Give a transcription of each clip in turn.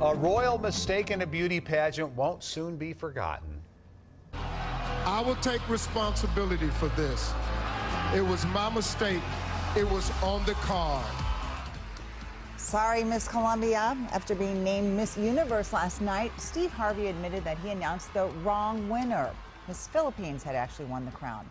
A royal mistake in a beauty pageant won't soon be forgotten. I will take responsibility for this. It was my mistake. It was on the card. Sorry, Miss Columbia. After being named Miss Universe last night, Steve Harvey admitted that he announced the wrong winner. Miss Philippines had actually won the crown.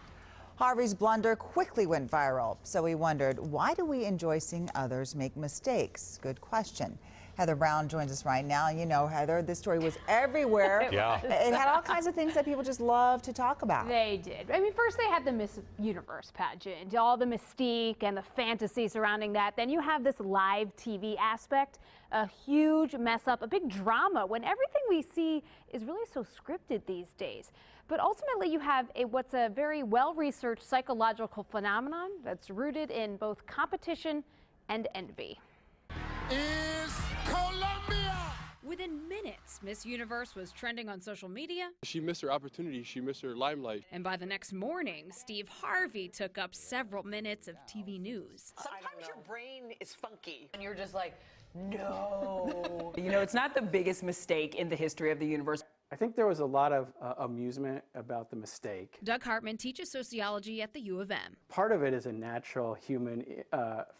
Harvey's blunder quickly went viral, so he wondered, why do we enjoy seeing others make mistakes? Good question. Heather Brown joins us right now. You know, Heather, this story was everywhere. Yeah. It had all kinds of things that people just love to talk about. They did. I mean, first they had the Miss Universe pageant, all the mystique and the fantasy surrounding that. Then you have this live TV aspect, a huge mess up, a big drama when everything we see is really so scripted these days. But ultimately you have what's a very well-researched psychological phenomenon that's rooted in both competition and envy. Is Colombia. Within minutes, Miss Universe was trending on social media. She missed her opportunity. She missed her limelight. And by the next morning, Steve Harvey took up several minutes of TV news. Sometimes your brain is funky and you're just like, no. You know, it's not the biggest mistake in the history of the universe. I think there was a lot of amusement about the mistake. Doug Hartman teaches sociology at the U of M. Part of it is a natural human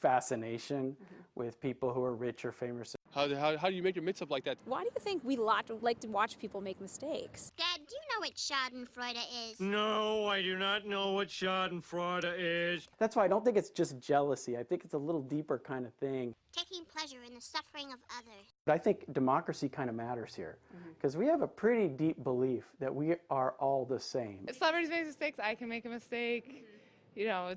fascination with people who are rich or famous. How do you make a mix up like that? Why do you think we like to watch people make mistakes? Dad, do you know what schadenfreude is? No, I do not know what schadenfreude is. That's why I don't think it's just jealousy. I think it's a little deeper kind of thing. Taking pleasure in the suffering of others. But I think democracy kind of matters here because we have a pretty deep belief that we are all the same. If celebrities make mistakes, I can make a mistake. You know,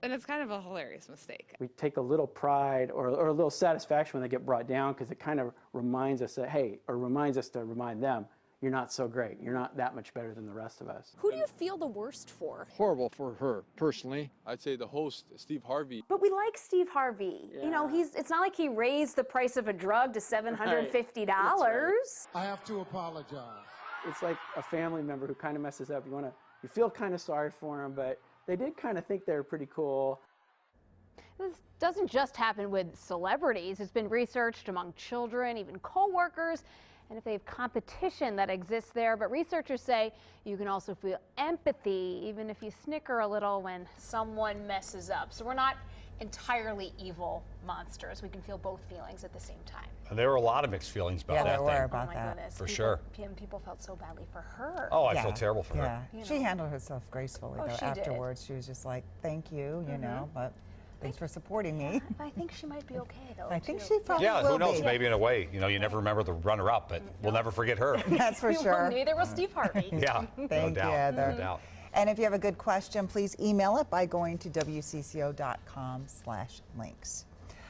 and it's kind of a hilarious mistake. We take a little pride or a little satisfaction when they get brought down because it kind of reminds us that, hey, or reminds us to remind them, you're not so great. You're not that much better than the rest of us. Who do you feel the worst for? Horrible for her, personally. I'd say the host, Steve Harvey. But we like Steve Harvey. Yeah. You know, it's not like he raised the price of a drug to $750. Right. I have to apologize. It's like a family member who kind of messes up. You feel kind of sorry for them, but they did kind of think they were pretty cool. This doesn't just happen with celebrities. It's been researched among children, even co-workers, and if they have competition that exists there. But researchers say you can also feel empathy, even if you snicker a little when someone messes up. So we're not entirely evil monsters. We can feel both feelings at the same time. And there were a lot of mixed feelings about that there were thing. about Oh my that. goodness. For sure. People felt so badly for her. Oh, I feel terrible for her. Yeah, she handled herself gracefully though. She did. Afterwards, she was just like, "Thank you, you know, but thanks for supporting me." I think she might be okay though. I think too. she probably will who knows? be. Maybe in a way, you know, you never remember the runner-up, but we'll never forget her. That's for Well, sure. neither will Steve Harvey. Yeah, Thank you, Heather. no doubt. And if you have a good question, please email it by going to WCCO.com/links.